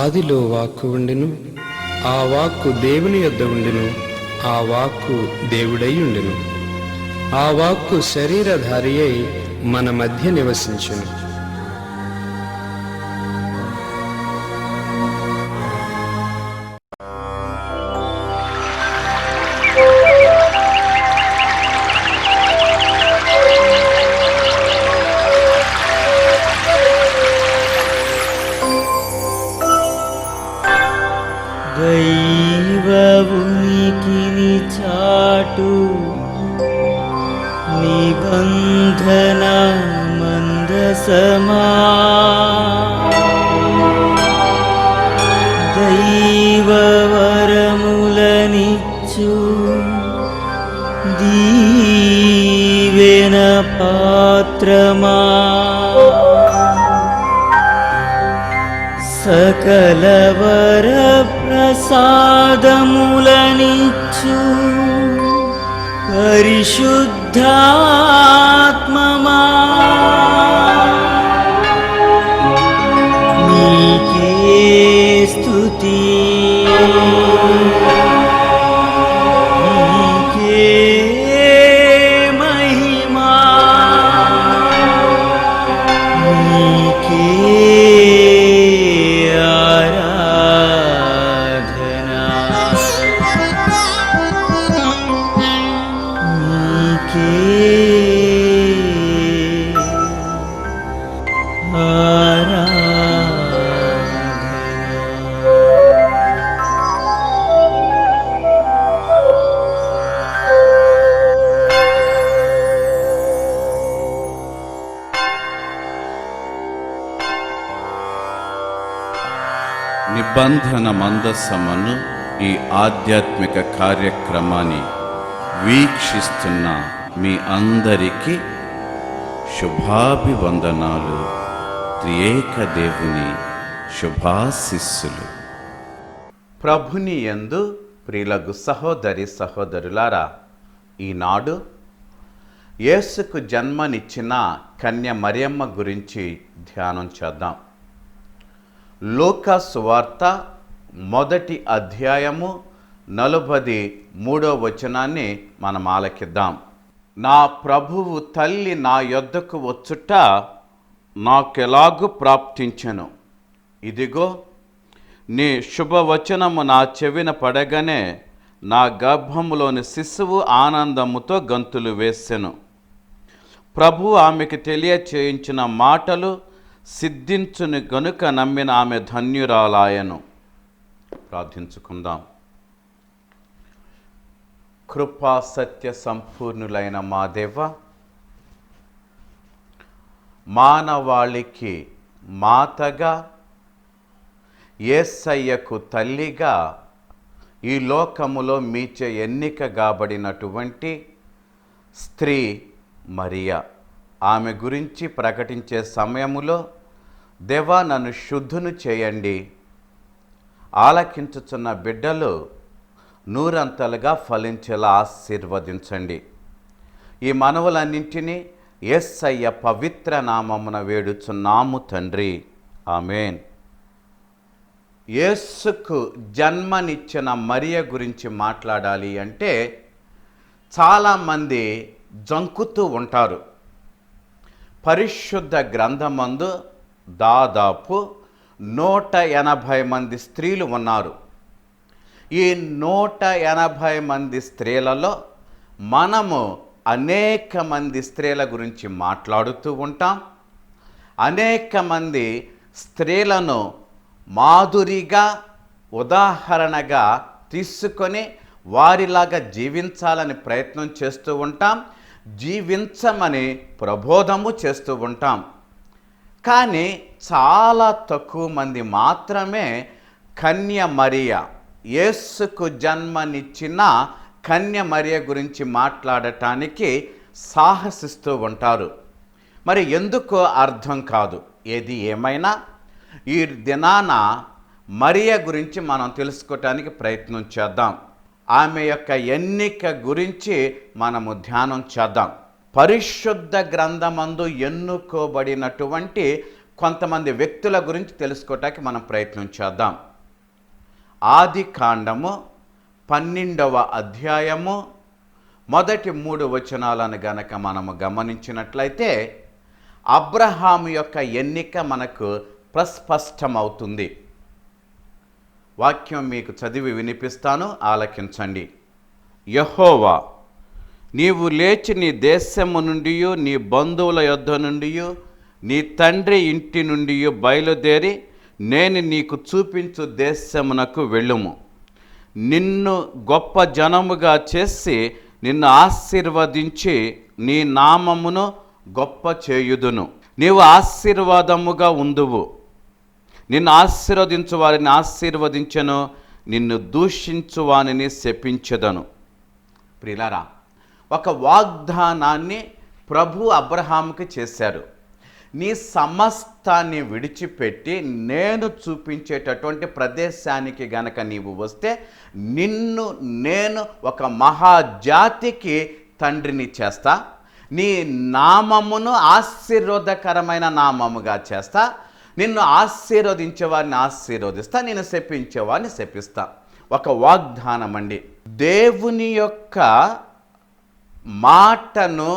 ఆదిలో వాక్కు ఉండెను, ఆ వాక్కు దేవుని యొద్ద ఉండెను, ఆ వాక్కు దేవుడై ఉండెను. ఆ వాక్కు శరీరధారి అయి మన మధ్య నివసించెను. దైవ ఉనికిని చాటు నిబంధన మందసమా, దైవ వరములనిచ్చు దీవెన పాత్రమా, సకల వర ప్రసాదములనిచ్చు పరిశుద్ధాత్మమా, నీకే స్తుతి, నీకే మహిమా, నీకే నిబంధన మందసమును ఈ ఆధ్యాత్మిక కార్యక్రమాన్ని వీక్షిస్తున్న మీ అందరికీ శుభాభివందనాలు. త్రియేక దేవుని శుభాశిస్సులు. ప్రభుని యందు ప్రియులగు సహోదరి సహోదరులారా, ఈనాడు యేసుకు జన్మనిచ్చిన కన్య మరియమ్మ గురించి ధ్యానం చేద్దాం. లూకా సువార్త 1వ అధ్యాయము 43వ వచనాన్ని మనం ఆలకిద్దాం. నా ప్రభువు తల్లి నా యొద్దకు వచ్చుట నాకెలాగు ప్రాప్తించెను, ఇదిగో నీ శుభవచనము నా చెవిన పడగానే నా గర్భములోని శిశువు ఆనందముతో గంతులు వేసెను. ప్రభు ఆమెకు తెలియచేయించిన మాటలు సిద్ధించుని గనుక నమ్మిన ఆమె ధన్యురాలాయను. ప్రార్థించుకుందాం. కృపా సత్య సంపూర్ణులైన మా దేవ, మానవాళికి మాతగా, యేసయ్యకు తల్లిగా ఈ లోకములో మీచే ఎన్నిక కాబడినటువంటి స్త్రీ మరియా, ఆమె గురించి ప్రకటించే సమయములో దేవా నన్ను శుద్ధును చేయండి, ఆలకించుచున్న బిడ్డలు నూరంతలుగా ఫలించేలా ఆశీర్వదించండి. ఈ మనవులన్నింటినీ యేసయ్య పవిత్ర నామమున వేడుచున్నాము తండ్రి, ఆమేన్. యేసుకు జన్మనిచ్చిన మరియ గురించి మాట్లాడాలి అంటే చాలామంది జంకుతూ ఉంటారు. పరిశుద్ధ గ్రంథమందు దాదాపు 180 మంది స్త్రీలు ఉన్నారు. ఈ 180 మంది స్త్రీలలో మనము అనేక మంది స్త్రీల గురించి మాట్లాడుతూ ఉంటాం. అనేక మంది స్త్రీలను మాధురిగా, ఉదాహరణగా తీసుకొని వారిలాగా జీవించాలని ప్రయత్నం చేస్తూ ఉంటాం, జీవించమని ప్రబోధము చేస్తూ ఉంటాం. కానీ చాలా తక్కువ మంది మాత్రమే కన్య మరియ, యేసుకు జన్మనిచ్చిన కన్య మరియ గురించి మాట్లాడటానికి సాహసిస్తూ ఉంటారు. మరి ఎందుకో అర్థం కాదు. ఏది ఏమైనా ఈ దినాన మరియ గురించి మనం తెలుసుకోవటానికి ప్రయత్నం చేద్దాం. ఆమె యొక్క ఎన్నిక గురించి మనము ధ్యానం చేద్దాం. పరిశుద్ధ గ్రంథమందు ఎన్నుకోబడినటువంటి కొంతమంది వ్యక్తుల గురించి తెలుసుకోవటానికి మనం ప్రయత్నం చేద్దాం. ఆది కాండము 12వ అధ్యాయము మొదటి 3 వచనాలను గనక మనము గమనించినట్లయితే అబ్రహాము యొక్క ఎన్నిక మనకు ప్రస్పష్టమవుతుంది. వాక్యం మీకు చదివి వినిపిస్తాను, ఆలకించండి. యెహోవా, నీవు లేచి నీ దేశము నుండి, నీ బంధువుల యొద్ద నుండి, నీ తండ్రి ఇంటి నుండి బయలుదేరి నేను నీకు చూపించు దేశమునకు వెళ్ళుము. నిన్ను గొప్ప జనముగా చేసి నిన్ను ఆశీర్వదించి నీ నామమును గొప్ప చేయుదును. నీవు ఆశీర్వాదముగా ఉందువు. నిన్ను ఆశీర్వదించు వారిని ఆశీర్వదించెను, నిన్ను దూషించు వారిని శపించెదను. ప్రియులారా, ఒక వాగ్దానాన్ని ప్రభు అబ్రహాముకి చేశారు. నీ సమస్తాన్ని విడిచిపెట్టి నేను చూపించేటటువంటి ప్రదేశానికి గనక నీవు వస్తే నిన్ను నేను ఒక మహాజాతికి తండ్రిని చేస్తా, నీ నామమును ఆశీర్వాదకరమైన నామముగా చేస్తా, నిన్ను ఆశీర్వదించేవారిని ఆశీర్వదిస్తా, నేను శపించేవారిని శపిస్తా. ఒక వాగ్దానం అండి. దేవుని యొక్క మాటను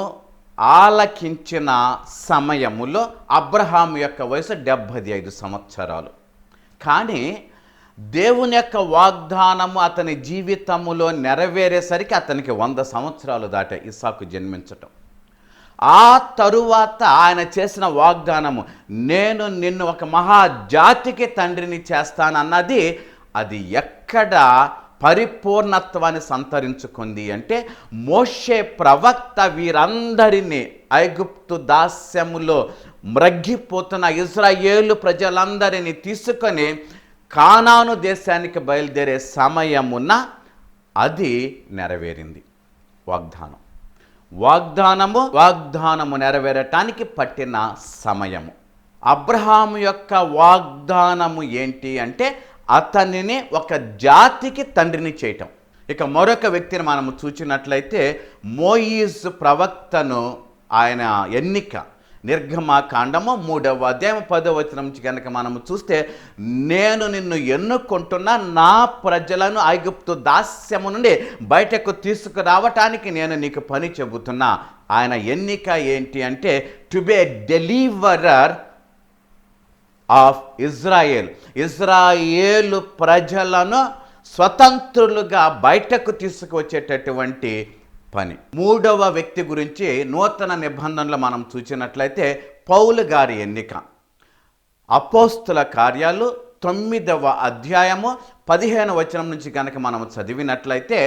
ఆలకించిన సమయములో అబ్రహాము యొక్క వయసు 75 సంవత్సరాలు. కానీ దేవుని యొక్క వాగ్దానము అతని జీవితములో నెరవేరేసరికి అతనికి 100 సంవత్సరాలు దాటాయి ఇస్సాకు జన్మించటం. ఆ తరువాత ఆయన చేసిన వాగ్దానము, నేను నిన్ను ఒక మహాజాతికి తండ్రిని చేస్తానన్నది, అది ఎక్కడ పరిపూర్ణత్వాన్ని సంతరించుకుంది అంటే మోషే ప్రవక్త వీరందరినీ ఐగుప్తు దాస్యములో మ్రగ్గిపోతున్న ఇజ్రాయేలు ప్రజలందరినీ తీసుకొని కానాను దేశానికి బయలుదేరే సమయమున అది నెరవేరింది. వాగ్దానము నెరవేరటానికి పట్టిన సమయము. అబ్రహాము యొక్క వాగ్దానము ఏంటి అంటే అతనిని ఒక జాతికి తండ్రిని చేయటం. ఇక మరొక వ్యక్తిని మనము చూచినట్లయితే మోయిజు ప్రవక్తను ఆయన ఎన్నిక. నిర్గమాకాండము 3వ అధ్యాయం 10వ వచనం నుంచి కనుక మనము చూస్తే, నేను నిన్ను ఎన్నుకుంటున్న నా ప్రజలను ఐగుప్తు దాస్యము నుండి బయటకు తీసుకురావటానికి నేను నీకు పని చెబుతున్నా. ఆయన ఎన్నిక ఏంటి అంటే to be a deliverer of Israel ప్రజలను స్వతంత్రులుగా బయటకు తీసుకువచ్చేటటువంటి పని. 3వ వ్యక్తి గురించి నూతన నిబంధనలు మనం చూసినట్లయితే పౌలు గారి ఎన్నిక. అపోస్తుల కార్యాలు 9వ అధ్యాయము 15వ వచనం నుంచి కనుక మనం చదివినట్లయితే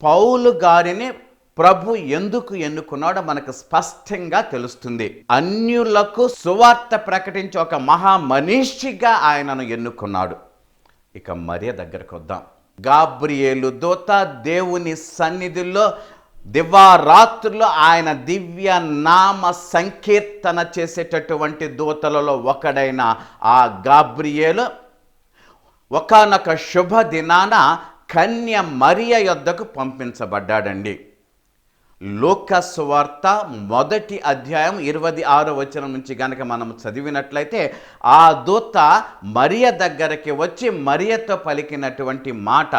పౌలు గారిని ప్రభు ఎందుకు ఎన్నుకున్నాడో మనకు స్పష్టంగా తెలుస్తుంది. అన్యులకు సువార్త ప్రకటించే ఒక మహామనీషిగా ఆయనను ఎన్నుకున్నాడు. ఇక మరియ దగ్గరకు వద్దాం. గాబ్రియేలు దూత దేవుని సన్నిధిలో దివారాత్రులు ఆయన దివ్య నామ సంకీర్తన చేసేటటువంటి దూతలలో ఒకడైన ఆ గాబ్రియేలు ఒకానొక శుభ దినాన కన్య మరియ యొద్దకు పంపించబడ్డాడండి. లూకా సువార్త 1వ అధ్యాయం 26వ వచనం నుంచి గనక మనం చదివినట్లయితే ఆ దూత మరియ దగ్గరికి వచ్చి మరియతో పలికినటువంటి మాట,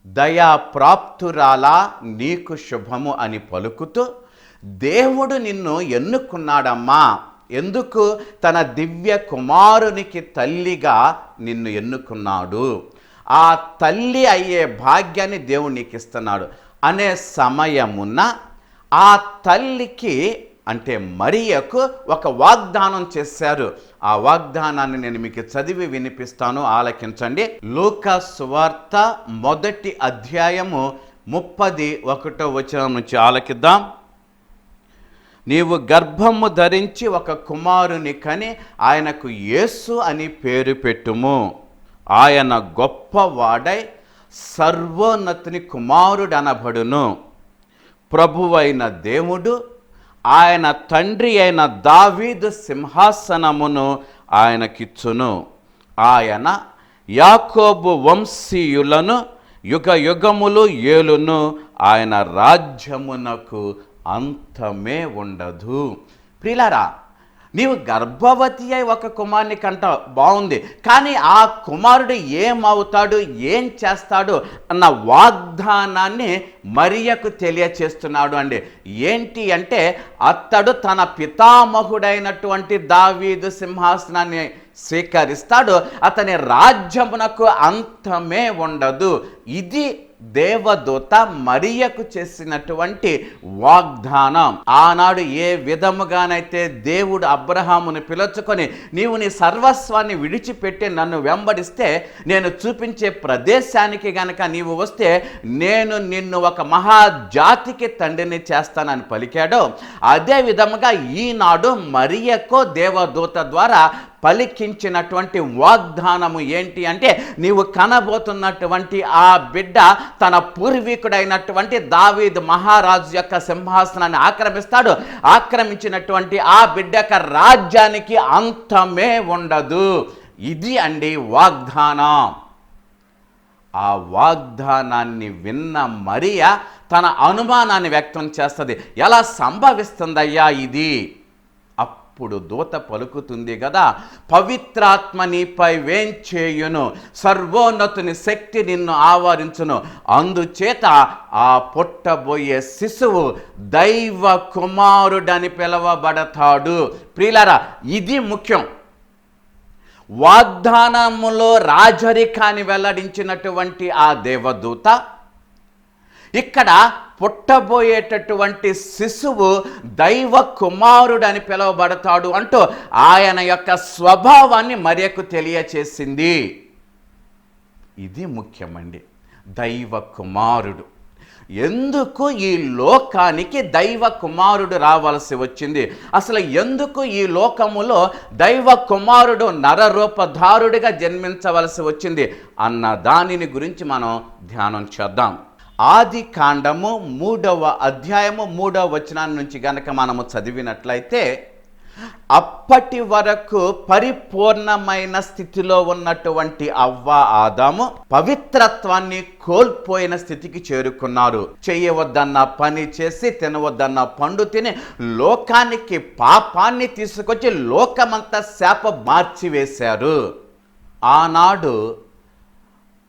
దయా ప్రాప్తురాలా నీకు శుభము అని పలుకుతూ, దేవుడు నిన్ను ఎన్నుకున్నాడమ్మా. ఎందుకు? తన దివ్య కుమారునికి తల్లిగా నిన్ను ఎన్నుకున్నాడు. ఆ తల్లి అయ్యే భాగ్యాన్ని దేవుడు నీకు ఇస్తున్నాడు అనే సమయమున ఆ తల్లికి అంటే మరియకు ఒక వాగ్దానం చేశారు. ఆ వాగ్దానాన్ని నేను మీకు చదివి వినిపిస్తాను, ఆలకించండి. లూకా సువార్త 1వ అధ్యాయము 31వ వచనం నుంచి ఆలకిద్దాం. నీవు గర్భము ధరించి ఒక కుమారుని కని ఆయనకు యేసు అని పేరు పెట్టుము. ఆయన గొప్పవాడై సర్వోన్నతుని కుమారుడనబడును. ప్రభువైన దేవుడు ఆయన తండ్రి అయిన దావీదు సింహాసనమును ఆయనకిచ్చును. ఆయన యాకోబు వంశీయులను యుగ యుగములు ఏలును. ఆయన రాజ్యమునకు అంతమే ఉండదు. ప్రియులారా, నీవు గర్భవతి అయి ఒక కుమారుని కంటావు, బాగుంది. కానీ ఆ కుమారుడు ఏమవుతాడు, ఏం చేస్తాడు అన్న వాగ్దానాన్ని మరియకు తెలియచేస్తున్నాడు అండి. ఏంటి అంటే, అతడు తన పితామహుడైనటువంటి దావీదు సింహాసనాన్ని స్వీకరిస్తాడు, అతని రాజ్యమునకు అంతమే ఉండదు. ఇది దేవదూత మరియకు చేసినటువంటి వాగ్దానం. ఆనాడు ఏ విధముగానైతే దేవుడు అబ్రహామును పిలుచుకొని, నీవు నీ సర్వస్వాన్ని విడిచిపెట్టి నన్ను వెంబడిస్తే నేను చూపించే ప్రదేశానికి గనక నీవు వస్తే నేను నిన్ను ఒక మహాజాతికి తండ్రిని చేస్తానని పలికాడో, అదే విధముగా ఈనాడు మరియకు దేవదూత ద్వారా పలికించినటువంటి వాగ్దానము ఏంటి అంటే, నీవు కనబోతున్నటువంటి ఆ బిడ్డ తన పూర్వీకుడైనటువంటి దావీదు మహారాజు యొక్క సింహాసనాన్ని ఆక్రమిస్తాడు. ఆక్రమించినటువంటి ఆ బిడ్డ యొక్క రాజ్యానికి అంతమే ఉండదు. ఇది అండి వాగ్దానం. ఆ వాగ్దానాన్ని విన్న మరియా తన అనుమానాన్ని వ్యక్తం చేస్తుంది. ఎలా సంభవిస్తుందయ్యా ఇది? అప్పుడు దూత పలుకుతుంది కదా, పవిత్రాత్మ నీపై వేంచేయును, సర్వోన్నతుని శక్తి నిన్ను ఆవరించును, అందుచేత ఆ పుట్టబోయే శిశువు దైవ కుమారుడని పిలవబడతాడు. ప్రియులారా, ఇది ముఖ్యం. వాగ్దానములో రాజరికాన్ని వెల్లడించినటువంటి ఆ దేవదూత ఇక్కడ పుట్టబోయేటటువంటి శిశువు దైవ కుమారుడని పిలువబడతాడు అంటూ ఆయన యొక్క స్వభావాన్ని మరియకు తెలియచేసింది. ఇది ముఖ్యమండి. దైవ కుమారుడు. ఎందుకు ఈ లోకానికి దైవ కుమారుడు రావాల్సి వచ్చింది? అసలు ఎందుకు ఈ లోకములో దైవ కుమారుడు నరరూపధారుడిగా జన్మించవలసి వచ్చింది అన్న దానిని గురించి మనం ధ్యానం చేద్దాం. ఆది కాండము 3వ అధ్యాయము 3వ వచనం నుంచి గనక మనము చదివినట్లయితే, అప్పటి వరకు పరిపూర్ణమైన స్థితిలో ఉన్నటువంటి అవ్వ ఆదాము పవిత్రత్వాన్ని కోల్పోయిన స్థితికి చేరుకున్నారు. చేయవద్దన్న పని చేసి, తినవద్దన్న పండు తిని లోకానికి పాపాన్ని తీసుకొచ్చి లోకమంతా శాప మార్చివేశారు. ఆనాడు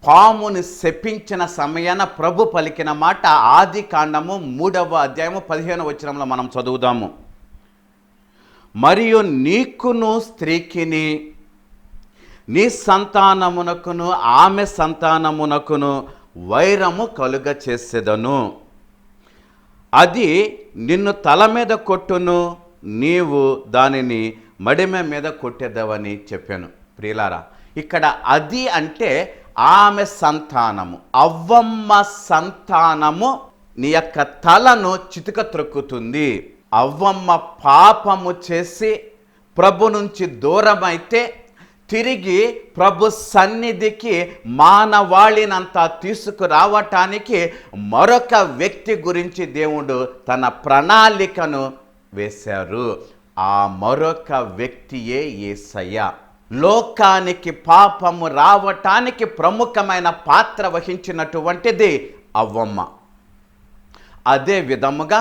పాముని శపించిన సమయాన ప్రభు పలికిన మాట ఆది కాండము 3వ అధ్యాయము 15వ వచనంలో మనం చదువుదాము. మరియు నీకును స్త్రీకిని, నీ సంతానమునకును ఆమె సంతానమునకును వైరము కలుగ చేసేదను, అది నిన్ను తల మీద కొట్టును, నీవు దానిని మడిమ మీద కొట్టేదవని చెప్పాను. ప్రియులారా, ఇక్కడ అది అంటే ఆమె సంతానము, అవ్వమ్మ సంతానము నీ యొక్క తలను చితుక త్రొక్కుతుంది. అవ్వమ్మ పాపము చేసి ప్రభు నుంచి దూరమైతే తిరిగి ప్రభు సన్నిధికి మానవాళినంతా తీసుకురావటానికి మరొక వ్యక్తి గురించి దేవుడు తన ప్రణాళికను వేశారు. ఆ మరొక వ్యక్తియే యేసయ్య. లోకానికి పాపము రావటానికి ప్రముఖమైన పాత్ర వహించినటువంటిది అవ్వమ్మ. అదే విధముగా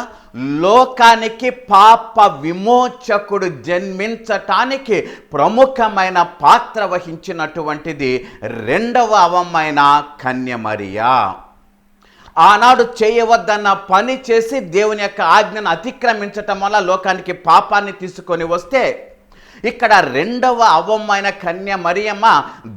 లోకానికి పాప విమోచకుడు జన్మించటానికి ప్రముఖమైన పాత్ర వహించినటువంటిది రెండవ అవ్వమ్మైన కన్యమరియా. ఆనాడు చేయవద్దన్న పని చేసి దేవుని యొక్క ఆజ్ఞను అతిక్రమించటం వల్ల లోకానికి పాపాన్ని తీసుకొని వస్తే, ఇక్కడ రెండవ అవ్వమ్మైన కన్య మరియమ్మ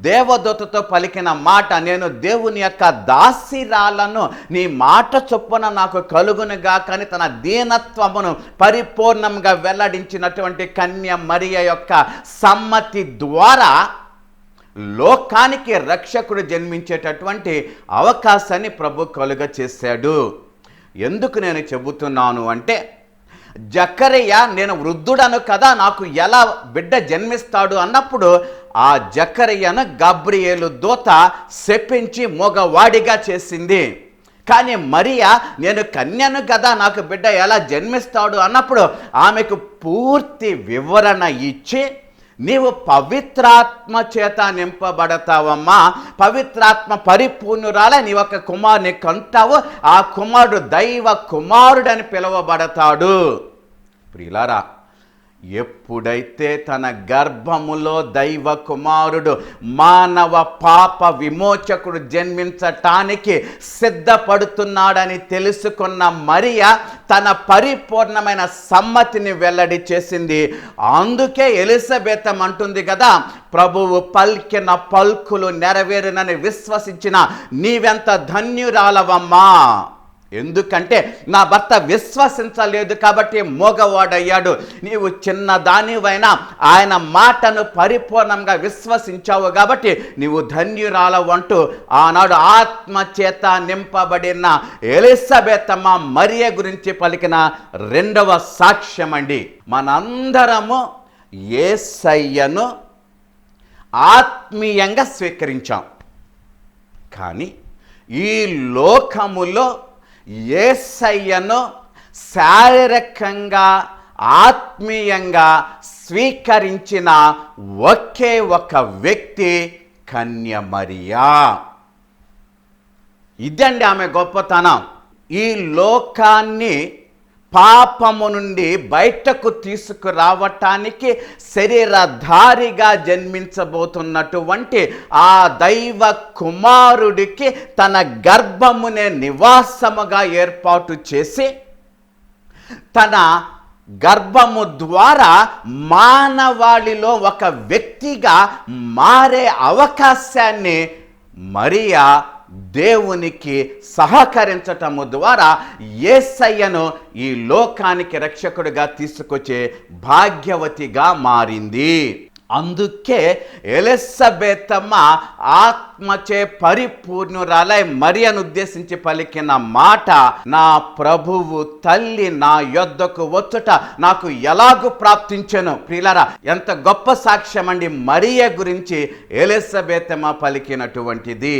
దేవదూతతో పలికిన మాట, నేను దేవుని యొక్క దాసిరాలను, నీ మాట చొప్పున నాకు కలుగునుగా కానీ తన దీనత్వమును పరిపూర్ణంగా వెల్లడించినటువంటి కన్య మరియ యొక్క సమ్మతి ద్వారా లోకానికి రక్షకుడు జన్మించేటటువంటి అవకాశాన్ని ప్రభు కలుగ చేశాడు. ఎందుకు నేను చెబుతున్నాను అంటే, జకరియా నేను వృద్ధుడను కదా, నాకు ఎలా బిడ్డ జన్మిస్తాడు అన్నప్పుడు ఆ జకరియను గబ్రియేలు దూత శపించి మగవాడిగా చేసింది. కానీ మరియా నేను కన్యను కదా, నాకు బిడ్డ ఎలా జన్మిస్తాడు అన్నప్పుడు ఆమెకు పూర్తి వివరణ ఇచ్చి నీవు పవిత్రాత్మ చేత నింపబడతావమ్మా, పవిత్రాత్మ పరిపూర్ణురాల నీ ఒక కుమారుని కంటావు, ఆ కుమారుడు దైవ కుమారుడని పిలువబడతాడు. ప్రియులారా, ఎప్పుడైతే తన గర్భములో దైవ కుమారుడు మానవ పాప విమోచకుడు జన్మించటానికి సిద్ధపడుతున్నాడని తెలుసుకున్న మరియ తన పరిపూర్ణమైన సమ్మతిని వెల్లడి చేసింది. అందుకే ఎలిజబెత్ అంటుంది కదా, ప్రభువు పలికిన పలుకులు నెరవేరునని విశ్వసించిన నీవెంత ధన్యురాలవమ్మా. ఎందుకంటే నా భర్త విశ్వసించలేదు కాబట్టి మోగవాడయ్యాడు, నీవు చిన్నదానివైనా ఆయన మాటను పరిపూర్ణంగా విశ్వసించావు కాబట్టి నీవు ధన్యురాలవు అంటూ ఆనాడు ఆత్మచేత నింపబడిన ఎలిజబెతమ్మ మరియ గురించి పలికిన రెండవ సాక్ష్యం అండి. మనందరము యేసయ్యను ఆత్మీయంగా స్వీకరించాం, కానీ ఈ లోకములో యేసయ్యను శారీరకంగా ఆత్మీయంగా స్వీకరించిన ఒకే ఒక వ్యక్తి కన్య మరియా. ఇదండి ఆమె గొప్పతనం. ఈ లోకాన్ని పాపము నుండి బయటకు తీసుకురావటానికి శరీరధారిగా జన్మించబోతున్నటువంటి ఆ దైవ కుమారుడికి తన గర్భమునే నివాసముగా ఏర్పాటు చేసి తన గర్భము ద్వారా మానవాళిలో ఒక వ్యక్తిగా మారే అవకాశాన్ని మరియా దేవునికి సహకరించటము ద్వారా యేసయ్యను ఈ లోకానికి రక్షకుడిగా తీసుకొచ్చే భాగ్యవతిగా మారింది. అందుకే ఎలిజబెతమ్మ ఆత్మచే పరిపూర్ణురాలై మరియను ఉద్దేశించి పలికిన మాట, నా ప్రభువు తల్లి నా యొద్దకు వచ్చుట నాకు ఎలాగూ ప్రాప్తించెను. ప్రియులారా, ఎంత గొప్ప సాక్ష్యం అండి మరియ గురించి ఎలిజబెతమ్మ పలికినటువంటిది.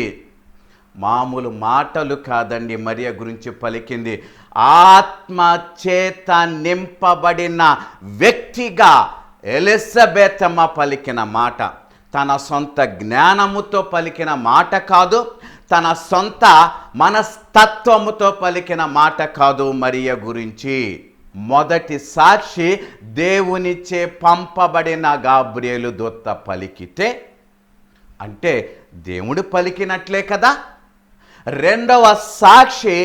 మామూలు మాటలు కాదండి మరియ గురించి పలికింది. ఆత్మచేత నింపబడిన వ్యక్తిగా ఎలిజబెతమ్మ పలికిన మాట తన సొంత జ్ఞానముతో పలికిన మాట కాదు, తన సొంత మనస్తత్వముతో పలికిన మాట కాదు. మరియ గురించి మొదటి సాక్షి దేవునిచే పంపబడిన గాబ్రియేలు దూత పలికితే అంటే దేవుడు పలికినట్లే కదా. రెండవ సాక్షి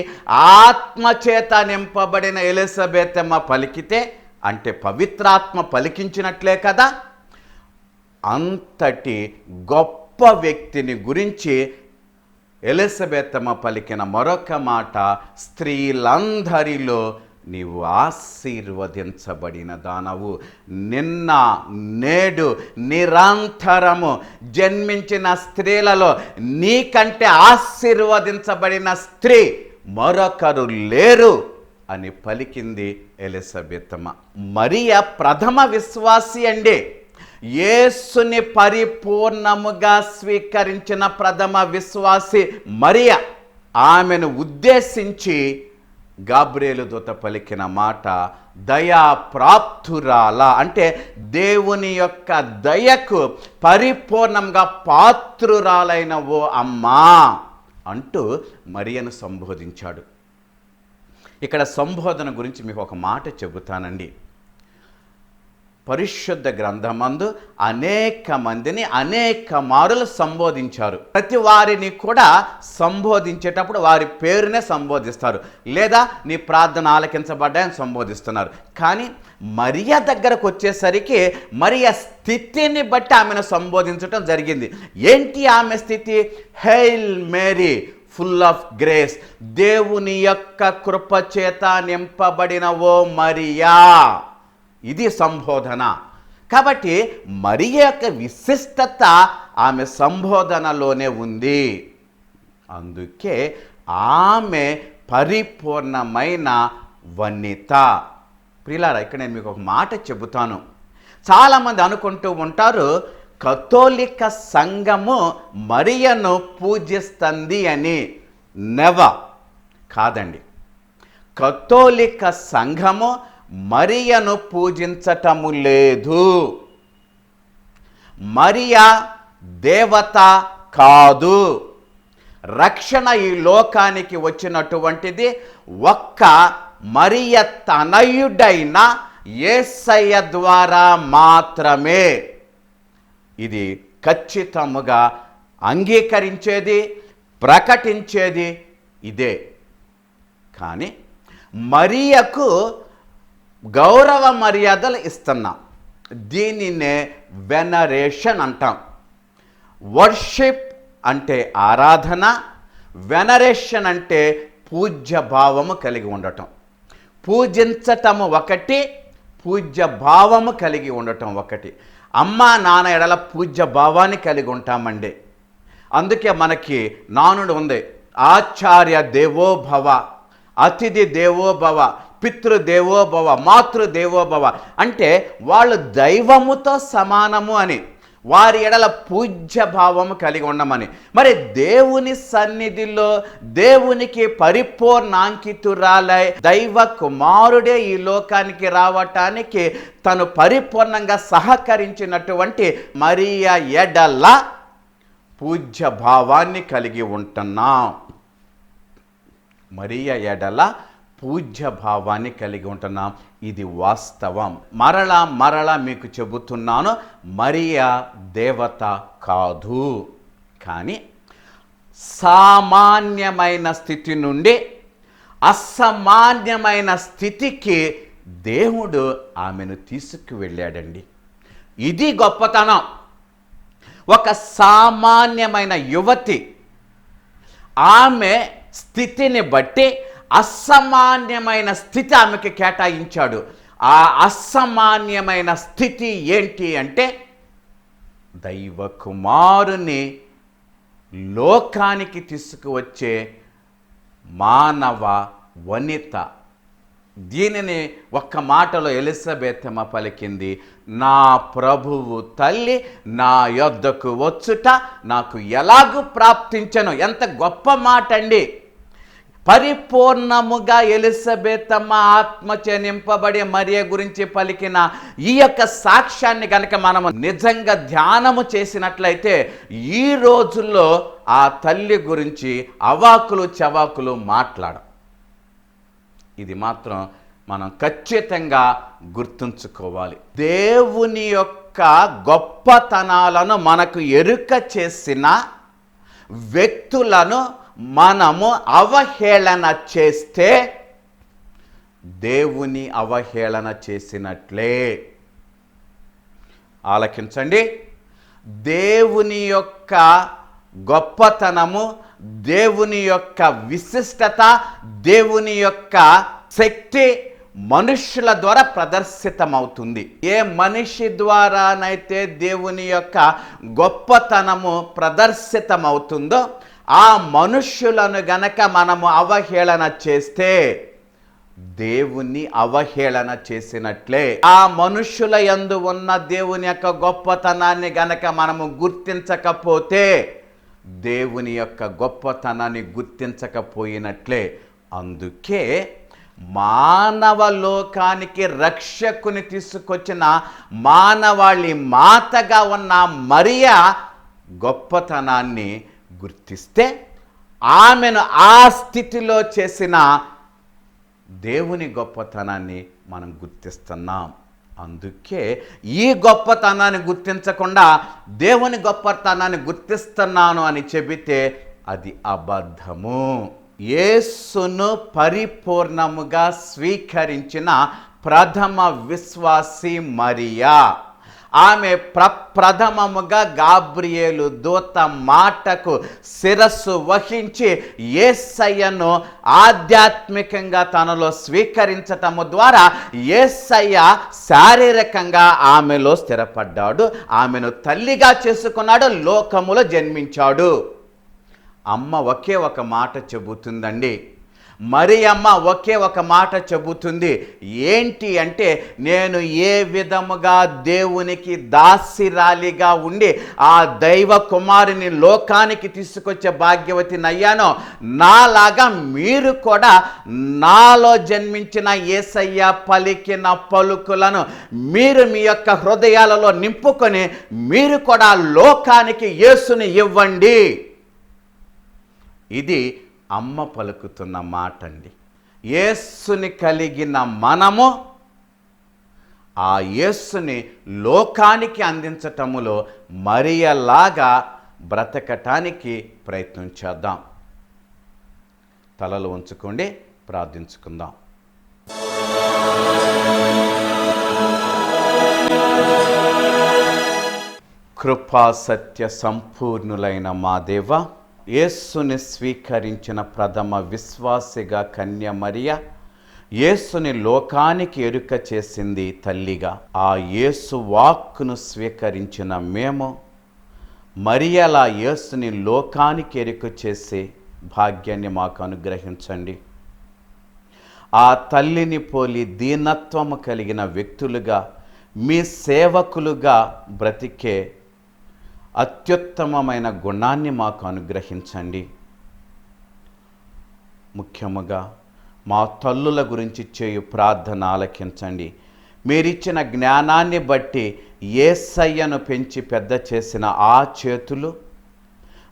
ఆత్మచేత నింపబడిన ఎలిజబెతమ్మ పలికితే అంటే పవిత్రాత్మ పలికించినట్లే కదా. అంతటి గొప్ప వ్యక్తిని గురించి ఎలిజబెతమ్మ పలికిన మరొక మాట, స్త్రీలందరిలో నీవు ఆశీర్వదించబడిన దానవు, నిన్న నేడు నిరంతరము జన్మించిన స్త్రీలలో నీకంటే ఆశీర్వదించబడిన స్త్రీ మరొకరు లేరు అని పలికింది ఎలిజబెతమ్మ. మరియ ప్రథమ విశ్వాసి అండి. యేసుని పరిపూర్ణముగా స్వీకరించిన ప్రథమ విశ్వాసి మరియ. ఆమెను ఉద్దేశించి గాబ్రియేలు దూత పలికిన మాట, దయా ప్రాప్తురాల అంటే దేవుని యొక్క దయకు పరిపూర్ణంగా పాత్రురాలైన ఓ అమ్మా అంటూ మరియను సంబోధించాడు. ఇక్కడ సంబోధన గురించి మీకు ఒక మాట చెబుతానండి. పరిశుద్ధ గ్రంథమందు అనేక మందిని అనేక మారులు సంబోధించారు. ప్రతి వారిని కూడా సంబోధించేటప్పుడు వారి పేరునే సంబోధిస్తారు, లేదా నీ ప్రార్థన ఆలకించబడ్డాయని సంబోధిస్తున్నారు. కానీ మరియ దగ్గరకు వచ్చేసరికి మరియ స్థితిని బట్టి ఆమెను సంబోధించటం జరిగింది. ఏంటి ఆమె స్థితి? Hail Mary full of grace, దేవుని యొక్క కృపచేత నింపబడిన ఓ మరియా. ఇది సంబోధన. కాబట్టి మరియ యొక్క విశిష్టత ఆమె సంబోధనలోనే ఉంది. అందుకే ఆమె పరిపూర్ణమైన వనిత. ప్రియులారా, ఇక్కడ నేను మీకు ఒక మాట చెబుతాను. చాలామంది అనుకుంటూ ఉంటారు కథోలిక సంఘము మరియను పూజిస్తుంది అని. నెవర్. కాదండి. కథోలిక సంఘము మరియను పూజించటము లేదు. మరియా దేవత కాదు. రక్షణ ఈ లోకానికి వచ్చినటువంటిది ఒక్క మరియ తనయుడైన యేసయ్య ద్వారా మాత్రమే. ఇది ఖచ్చితముగా అంగీకరించేది, ప్రకటించేది ఇదే. కానీ మరియకు గౌరవ మర్యాదలు ఇస్తున్నాం. దీనినే వెనరేషన్ అంటాం. వర్షిప్ అంటే ఆరాధన, వెనరేషన్ అంటే పూజ్య భావము కలిగి ఉండటం. పూజించటము ఒకటి, పూజ్య భావము కలిగి ఉండటం ఒకటి. అమ్మా నాన్న ఎడల పూజ్య భావాన్ని కలిగి ఉంటామండి. అందుకే మనకి నానుడు ఉంది, ఆచార్య దేవోభవ, అతిథి దేవోభవ, పితృదేవోభవ, మాతృదేవోభవ. అంటే వాళ్ళు దైవముతో సమానము అని, వారి ఎడల పూజ్య భావము కలిగి ఉండమని. మరి దేవుని సన్నిధిలో దేవునికి పరిపూర్ణాంకితురాలై దైవ కుమారుడే ఈ లోకానికి రావటానికి తను పరిపూర్ణంగా సహకరించినటువంటి మరియ ఎడల పూజ్య భావాన్ని కలిగి ఉంటున్నాం. మరియ ఎడల పూజ్య భావాన్ని కలిగి ఉంటున్నాం. ఇది వాస్తవం. మరలా మీకు చెబుతున్నాను, మరియా దేవత కాదు. కానీ సామాన్యమైన స్థితి నుండి అసామాన్యమైన స్థితికి దేవుడు ఆమెను తీసుకువెళ్ళాడండి. ఇది గొప్పతనం. ఒక సామాన్యమైన యువతి ఆమె స్థితిని బట్టి అసామాన్యమైన స్థితి ఆమెకి కేటాయించాడు. ఆ అసామాన్యమైన స్థితి ఏంటి అంటే దైవ కుమారుని లోకానికి తీసుకువచ్చే మానవ వనిత. దీనిని ఒక్క మాటలో ఎలిజబెతమ్మ పలికింది, నా ప్రభువు తల్లి నా యొద్దకు వచ్చుట నాకు ఎలాగూ ప్రాప్తించను. ఎంత గొప్ప మాట అండి. పరిపూర్ణముగా ఎలిజబెతమ్మ ఆత్మచే నింపబడి మరియ గురించి పలికిన ఈ యొక్క సాక్ష్యాన్ని కనుక మనము నిజంగా ధ్యానము చేసినట్లయితే ఈ రోజుల్లో ఆ తల్లి గురించి అవాకులు చవాకులు మాట్లాడం. ఇది మాత్రం మనం ఖచ్చితంగా గుర్తుంచుకోవాలి. దేవుని యొక్క గొప్పతనాలను మనకు ఎరుక చేసిన వ్యక్తులను మనము అవహేళన చేస్తే దేవుని అవహేళన చేసినట్లే. ఆలకించండి. దేవుని యొక్క గొప్పతనము, దేవుని యొక్క విశిష్టత, దేవుని యొక్క శక్తి మనుష్యుల ద్వారా ప్రదర్శితమవుతుంది. ఏ మనిషి ద్వారానైతే దేవుని యొక్క గొప్పతనము ప్రదర్శితమవుతుందో ఆ మనుష్యులను గనక మనము అవహేళన చేస్తే దేవుని అవహేళన చేసినట్లే. ఆ మనుష్యుల యందు ఉన్న దేవుని యొక్క గొప్పతనాన్ని గనక మనము గుర్తించకపోతే దేవుని యొక్క గొప్పతనాన్ని గుర్తించకపోయినట్లే. అందుకే మానవ లోకానికి రక్షకుని తీసుకొచ్చిన మానవాళి మాతగా ఉన్న మరియా గొప్పతనాన్ని గుర్తిస్తే ఆమెను ఆ స్థితిలో చేసిన దేవుని గొప్పతనాన్ని మనం గుర్తిస్తున్నాం. అందుకే ఈ గొప్పతనాన్ని గుర్తించకుండా దేవుని గొప్పతనాన్ని గుర్తిస్తున్నాను అని చెబితే అది అబద్ధము. యేసును పరిపూర్ణముగా స్వీకరించిన ప్రథమ విశ్వాసి మరియా. ఆమె ప్రథమముగా గాబ్రియేలు దూత మాటకు శిరస్సు వహించి యేసయ్యను ఆధ్యాత్మికంగా తనలో స్వీకరించటము ద్వారా యేసయ్య శారీరకంగా ఆమెలో స్థిరపడ్డాడు, ఆమెను తల్లిగా చేసుకున్నాడు, లోకములో జన్మించాడు. అమ్మ ఒకే ఒక మాట చెబుతుందండి, మరియమ్మ ఒకే ఒక మాట చెబుతుంది. ఏంటి అంటే, నేను ఏ విధముగా దేవునికి దాసిరాలిగా ఉండి ఆ దైవ కుమారుని లోకానికి తీసుకొచ్చే భాగ్యవతిని అయ్యానో, నాలాగా మీరు కూడా నాలో జన్మించిన యేసయ్య పలికిన పలుకులను మీరు మీ యొక్క హృదయాలలో నింపుకొని మీరు కూడా లోకానికి యేసుని ఇవ్వండి. ఇది అమ్మ పలుకుతున్న మాట అండి. యేసుని కలిగిన మనము ఆ యేసుని లోకానికి అందించటములో మరియలాగా బ్రతకటానికి ప్రయత్నం చేద్దాం. తలలు ఉంచుకోండి, ప్రార్థించుకుందాం. కృపా సత్య సంపూర్ణులైన మా దేవ, యేసుని స్వీకరించిన ప్రథమ విశ్వాసిగా కన్య మరియ యేసుని లోకానికి ఎరుక చేసింది తల్లిగా. ఆ యేసు వాక్కును స్వీకరించిన మేము మరియలా యేసుని లోకానికి ఎరుక చేసే భాగ్యాన్ని మాకు అనుగ్రహించండి. ఆ తల్లిని పోలి దీనత్వము కలిగిన వ్యక్తులుగా, మీ సేవకులుగా బ్రతికే అత్యుత్తమమైన గుణాన్ని మాకు అనుగ్రహించండి. ముఖ్యముగా మా తల్లుల గురించి చేయు ప్రార్థన ఆలకించండి. మీరిచ్చిన జ్ఞానాన్ని బట్టి యేసయ్యను పెంచి పెద్ద చేసిన ఆ చేతులు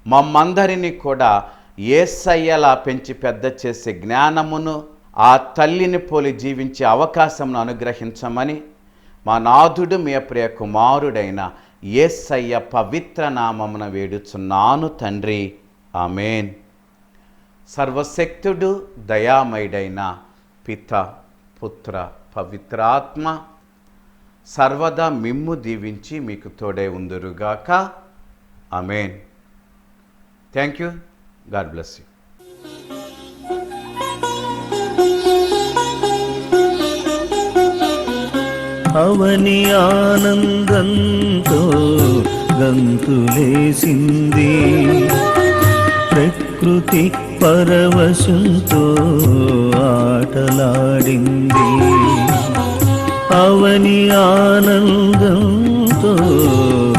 మమ్మందరినీ కూడా యేసయ్యలా పెంచి పెద్ద చేసే జ్ఞానమును, ఆ తల్లిని పోలి జీవించే అవకాశమును అనుగ్రహించమని మా నాథుడు మీ ప్రియ కుమారుడైన యేసయ్య పవిత్ర నామమున వేడుచున్నాను తండ్రి. ఆమేన్. సర్వశక్తుడు దయామయుడైన పిత, పుత్ర, పవిత్రాత్మ సర్వదా మిమ్ము దీవించి మీకు తోడే ఉందురుగాక. Amen. Thank you. God bless you. అవని ఆనందంతో గంతులేసింది, ప్రకృతి పరవశంతో ఆటలాడింది. అవని ఆనందంతో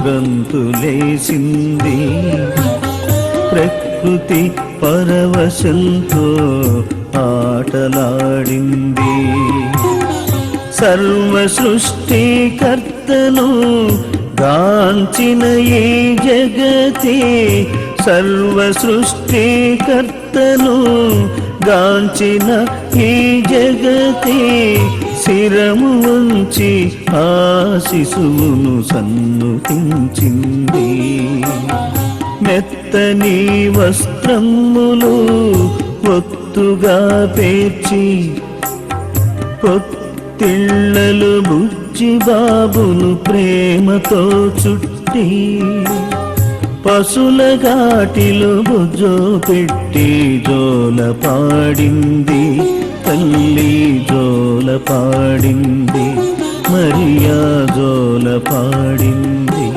గంతులేసింది, ప్రకృతి పరవశంతో ఆటలాడింది. సర్వ సృష్టికర్తను గాంచిన ఈ జగతి, సర్వ సృష్టికర్తను గాంచిన ఈ జగతి, శిరము వంచి ఆ శిశువును సన్నుతించింది. మెత్తని వస్త్రములు ఒత్తుగా పేర్చి, పొత్తిళ్ళలు బుచ్చి బాబును ప్రేమతో చుట్టి, పశుల ఘాటిలో బుజ్జో పెట్టి జోల పాడింది తల్లి, జోల పాడింది మరియా, జోల పాడింది.